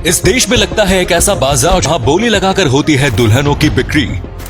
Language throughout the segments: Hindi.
इस देश में लगता है एक ऐसा बाजार जहां बोली लगाकर होती है दुल्हनों की बिक्री,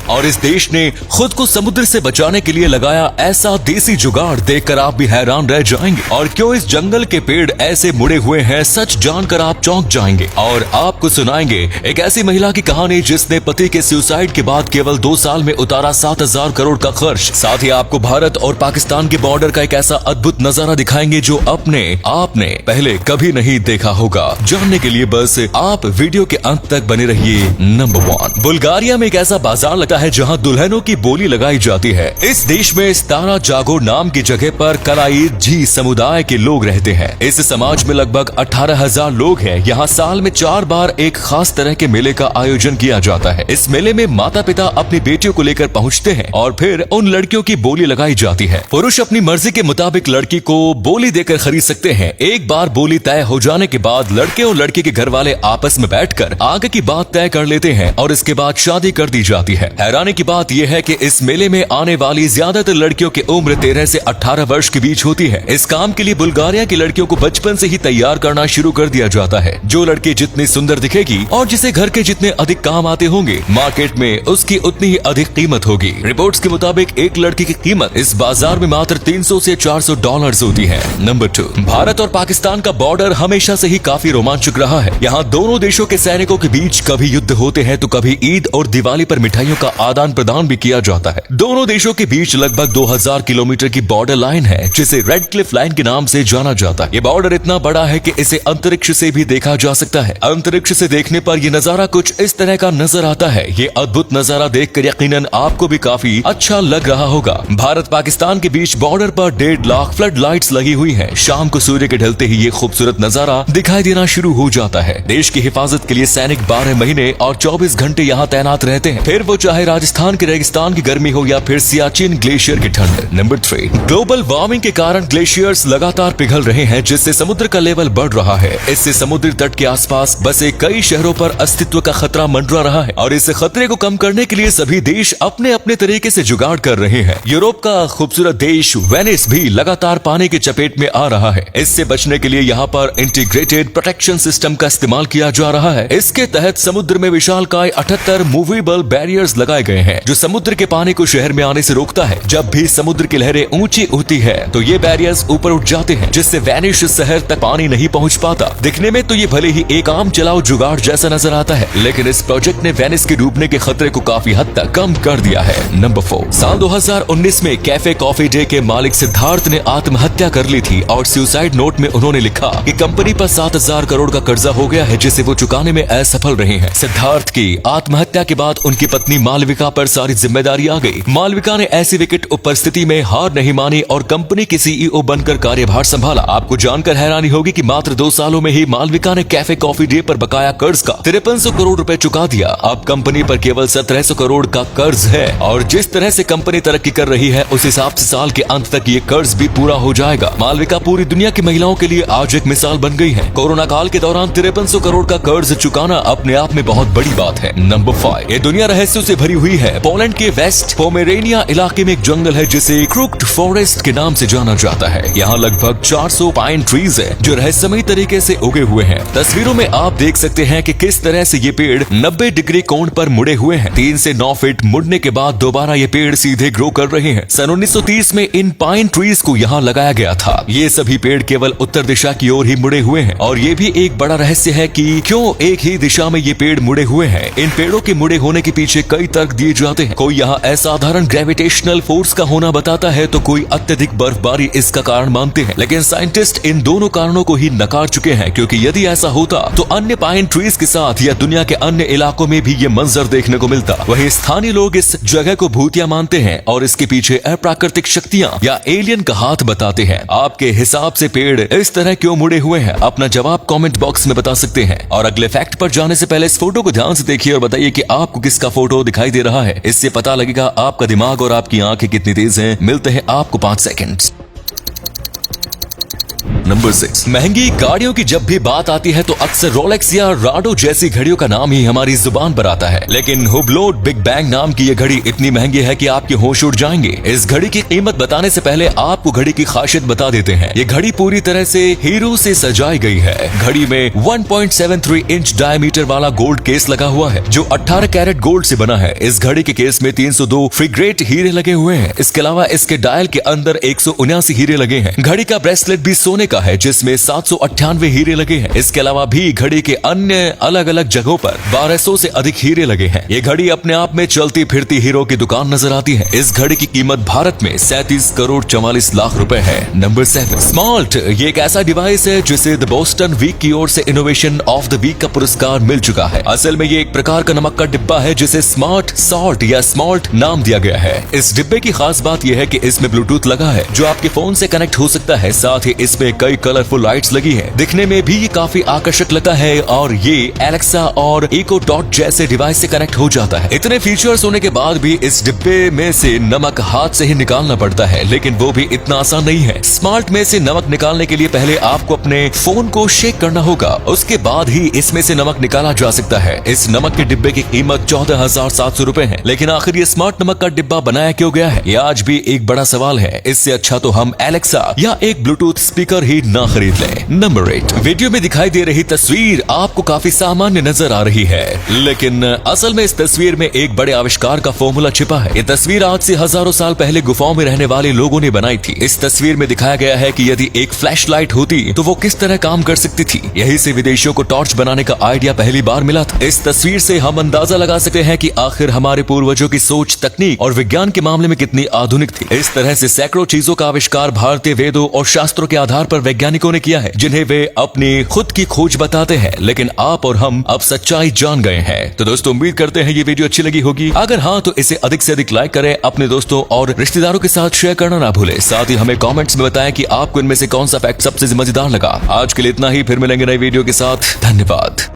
और इस देश ने खुद को समुद्र से बचाने के लिए लगाया ऐसा देसी जुगाड़ देखकर आप भी हैरान रह जाएंगे। और क्यों इस जंगल के पेड़ ऐसे मुड़े हुए हैं, सच जानकर आप चौंक जाएंगे। और आपको सुनाएंगे एक ऐसी महिला की कहानी जिसने पति के सुसाइड के बाद केवल 2 साल में उतारा 7,000 करोड़ का खर्च। साथ ही आपको भारत और पाकिस्तान के बॉर्डर का एक ऐसा अद्भुत नजारा दिखाएंगे जो आपने पहले कभी नहीं देखा होगा। जानने के लिए बस आप वीडियो के अंत तक बने रहिए। नंबर 1, बुल्गारिया में एक ऐसा बाजार लगता है जहां दुल्हनों की बोली लगाई जाती है। इस देश में स्तारा जागोर नाम की जगह पर कलाईद जी समुदाय के लोग रहते हैं। इस समाज में लगभग 18,000 लोग हैं। यहाँ साल में 4 बार एक खास तरह के मेले का आयोजन किया जाता है। इस मेले में माता पिता अपनी बेटियों को लेकर पहुँचते हैं और फिर उन लड़कियों की बोली लगाई जाती है। पुरुष अपनी मर्जी के मुताबिक लड़की को बोली देकर खरीद सकते हैं। एक बार बोली तय हो जाने के बाद लड़के और लड़की के घर वाले आपस में बैठकर आगे की बात तय कर लेते हैं और इसके बाद शादी कर दी जाती है। हैरानी की बात यह है कि इस मेले में आने वाली ज्यादातर लड़कियों की उम्र 13 से 18 वर्ष के बीच होती है। इस काम के लिए बुल्गारिया की लड़कियों को बचपन से ही तैयार करना शुरू कर दिया जाता है। जो लड़की जितनी सुंदर दिखेगी और जिसे घर के जितने अधिक काम आते होंगे, मार्केट में उसकी उतनी ही अधिक कीमत होगी। रिपोर्ट्स के मुताबिक एक लड़की की कीमत इस बाजार में मात्र 300 से 400 डॉलर होती है। नंबर 2, भारत और पाकिस्तान का बॉर्डर हमेशा से ही काफी रोमांचक रहा है। यहाँ दोनों देशों के सैनिकों के बीच कभी युद्ध होते हैं तो कभी ईद और दिवाली पर मिठाइयों का आदान प्रदान भी किया जाता है। दोनों देशों के बीच लगभग 2000 किलोमीटर की बॉर्डर लाइन है जिसे रेड क्लिफ लाइन के नाम से जाना जाता है। ये बॉर्डर इतना बड़ा है कि इसे अंतरिक्ष से भी देखा जा सकता है। अंतरिक्ष से देखने पर ये नजारा कुछ इस तरह का नजर आता है। ये अद्भुत नजारा देखकर यकीनन आपको भी काफी अच्छा लग रहा होगा। भारत पाकिस्तान के बीच बॉर्डर पर 1.5 लाख फ्लड लाइट्स लगी हुई है। शाम को सूर्य के ढलते ही ये खूबसूरत नजारा दिखाई देना शुरू हो जाता है। देश की हिफाजत के लिए सैनिक 12 महीने और 24 घंटे यहाँ तैनात रहते हैं, फिर वो चाहे राजस्थान के रेगिस्तान की गर्मी हो या फिर सियाचिन ग्लेशियर की ठंड। नंबर 3, ग्लोबल वार्मिंग के कारण ग्लेशियर्स लगातार पिघल रहे हैं जिससे समुद्र का लेवल बढ़ रहा है। इससे समुद्री तट के आसपास बसे कई शहरों पर अस्तित्व का खतरा मंडरा रहा है और इस खतरे को कम करने के लिए सभी देश अपने अपने तरीके से जुगाड़ कर रहे हैं। यूरोप का खूबसूरत देश वेनिस भी लगातार पानी की चपेट में आ रहा है। इससे बचने के लिए यहाँ पर इंटीग्रेटेड प्रोटेक्शन सिस्टम का इस्तेमाल किया जा रहा है। इसके तहत समुद्र में विशालकाय 78 मूवेबल बैरियर्स लगाए गए हैं जो समुद्र के पानी को शहर में आने से रोकता है। जब भी समुद्र की लहरें ऊंची उठती है तो ये बैरियर्स ऊपर उठ जाते हैं जिससे वेनिस शहर तक पानी नहीं पहुंच पाता। दिखने में तो ये भले ही एक आम चलाओ जुगाड़ जैसा नजर आता है, लेकिन इस प्रोजेक्ट ने वेनिस के डूबने के खतरे को काफी हद तक कम कर दिया है। नंबर 4, साल 2019 में कैफे कॉफी डे के मालिक सिद्धार्थ ने आत्महत्या कर ली थी और सुसाइड नोट में उन्होंने लिखा कि कंपनी पर 7,000 करोड़ का कर्जा हो गया है जिसे वो चुकाने में असफल रहे हैं। सिद्धार्थ की आत्महत्या के बाद उनकी पत्नी मालविका पर सारी जिम्मेदारी आ गई। मालविका ने ऐसी विकट परिस्थिति में हार नहीं मानी और कंपनी की सीईओ बनकर कार्यभार संभाला। आपको जानकर हैरानी होगी कि मात्र 2 सालों में ही मालविका ने कैफे कॉफी डे पर बकाया कर्ज का 5300 करोड़ रुपए चुका दिया। अब कंपनी पर केवल 1700 करोड़ का कर्ज है और जिस तरह से कंपनी तरक्की कर रही है उस हिसाब से साल के अंत तक ये कर्ज भी पूरा हो जाएगा। मालविका पूरी दुनिया की महिलाओं के लिए आज एक मिसाल बन गई है। कोरोना काल के दौरान 5300 करोड़ का कर्ज चुकाना अपने आप में बहुत बड़ी बात है। नंबर 5, ये दुनिया रहस्यों से भरी हुई है। पोलैंड के वेस्ट पोमेरेनिया इलाके में एक जंगल है जिसे क्रूक्ड फॉरेस्ट के नाम से जाना जाता है। यहाँ लगभग 400 पाइन ट्रीज है जो रहस्यमयी तरीके से उगे हुए हैं। तस्वीरों में आप देख सकते हैं कि किस तरह से ये पेड़ 90 डिग्री कोण पर मुड़े हुए हैं। 3 से 9 फीट मुड़ने के बाद दोबारा ये पेड़ सीधे ग्रो कर रहे हैं। सन 1930 में इन पाइन ट्रीज को यहाँ लगाया गया था। ये सभी पेड़ केवल उत्तर दिशा की ओर ही मुड़े हुए हैं और ये भी एक बड़ा रहस्य है कि क्यों एक ही दिशा में ये पेड़ मुड़े हुए हैं। इन पेड़ों के मुड़े होने के पीछे कई तर्क दिए जाते हैं। कोई यहाँ असाधारण ग्रेविटेशनल फोर्स का होना बताता है तो कोई अत्यधिक बर्फबारी इसका कारण मानते हैं, लेकिन साइंटिस्ट इन दोनों कारणों को ही नकार चुके हैं क्योंकि यदि ऐसा होता तो अन्य पाइन ट्रीज के साथ या दुनिया के अन्य इलाकों में भी ये मंजर देखने को मिलता। वहीं स्थानीय लोग इस जगह को भूतिया मानते हैं और इसके पीछे अप्राकृतिक शक्तियां या एलियन का हाथ बताते हैं। आपके हिसाब से पेड़ इस तरह क्यों मुड़े हुए हैं? अपना जवाब कमेंट बॉक्स में बता सकते हैं। और अगले फैक्ट पर जाने से पहले इस फोटो को ध्यान से देखिए और बताइए कि आपको किसका फोटो दिखाई दे रहा है। इससे पता लगेगा आपका दिमाग और आपकी आंखें कितनी तेज हैं। मिलते हैं आपको 5 सेकंड्स। नंबर 6, महंगी गाड़ियों की जब भी बात आती है तो अक्सर रोलेक्स या राडो जैसी घड़ियों का नाम ही हमारी जुबान पर आता है, लेकिन हुब्लोट बिग बैंग नाम की ये घड़ी इतनी महंगी है कि आपके होश उड़ जाएंगे। इस घड़ी की कीमत बताने से पहले आपको घड़ी की खासियत बता देते हैं। ये घड़ी पूरी तरह से हीरो से सजाई गई है। घड़ी में 1.73 इंच डायमीटर वाला गोल्ड केस लगा हुआ है जो 18 कैरेट गोल्ड से बना है। इस घड़ी के केस में 302 फ्रिग्रेट हीरे लगे हुए हैं। इसके अलावा इसके डायल के अंदर 179 हीरे लगे हैं। घड़ी का ब्रेसलेट भी सोने का है जिसमें 798 हीरे लगे हैं। इसके अलावा भी घड़ी के अन्य अलग अलग जगहों पर 1200 से अधिक हीरे लगे हैं। ये घड़ी अपने आप में चलती फिरती हीरो की दुकान नजर आती है। इस घड़ी की कीमत भारत में 37 करोड़ 44 लाख रुपए है। Number 7, smart. ये एक ऐसा डिवाइस है जिसे द बोस्टन वीक की ओर से इनोवेशन ऑफ द वीक का पुरस्कार मिल चुका है। असल में ये एक प्रकार का नमक का डिब्बा है जिसे स्मार्ट सॉल्ट या स्मार्ट नाम दिया गया है। इस डिब्बे की खास बात यह है कि इसमें ब्लूटूथ लगा है जो आपके फोन से कनेक्ट हो सकता है। साथ ही इसमें कई कलरफुल लाइट्स लगी है। दिखने में भी ये काफी आकर्षक लगता है और ये एलेक्सा और इको डॉट जैसे डिवाइस से कनेक्ट हो जाता है। इतने फीचर्स होने के बाद भी इस डिब्बे में से नमक हाथ से ही निकालना पड़ता है, लेकिन वो भी इतना आसान नहीं है। स्मार्ट में से नमक निकालने के लिए पहले आपको अपने फोन को शेक करना होगा, उसके बाद ही इसमें से नमक निकाला जा सकता है। इस नमक के डिब्बे की कीमत 14,700 रुपए है। लेकिन आखिर ये स्मार्ट नमक का डिब्बा बनाया क्यों गया है, ये आज भी एक बड़ा सवाल है। इससे अच्छा तो हम एलेक्सा या एक ब्लूटूथ स्पीकर ही ना खरीद लें। नंबर 8, वीडियो में दिखाई दे रही तस्वीर आपको काफी सामान्य नजर आ रही है, लेकिन असल में इस तस्वीर में एक बड़े आविष्कार का फॉर्मूला छिपा है। ये तस्वीर आज से हजारों साल पहले गुफाओं में रहने वाले लोगों ने बनाई थी। इस तस्वीर में दिखाया गया है कि यदि एक फ्लैश लाइट होती तो वो किस तरह काम कर सकती थी। यही से विदेशियों को टॉर्च बनाने का आइडिया पहली बार मिला था। इस तस्वीर से हम अंदाजा लगा सकते हैं कि आखिर हमारे पूर्वजों की सोच, तकनीक और विज्ञान के मामले में कितनी आधुनिक थी। इस तरह से सैकड़ों चीजों का आविष्कार भारतीय वेदों और शास्त्रों के आधार पर वैज्ञानिकों ने किया है, जिन्हें वे अपनी खुद की खोज बताते हैं। लेकिन आप और हम अब सच्चाई जान गए हैं। तो दोस्तों, उम्मीद करते हैं ये वीडियो अच्छी लगी होगी। अगर हाँ तो इसे अधिक से अधिक लाइक करें, अपने दोस्तों और रिश्तेदारों के साथ शेयर करना ना भूलें। साथ ही हमें कमेंट्स में बताएं कि आपको इनमें से कौन सा फैक्ट सबसे मजेदार लगा। आज के लिए इतना ही, फिर मिलेंगे नई वीडियो के साथ। धन्यवाद।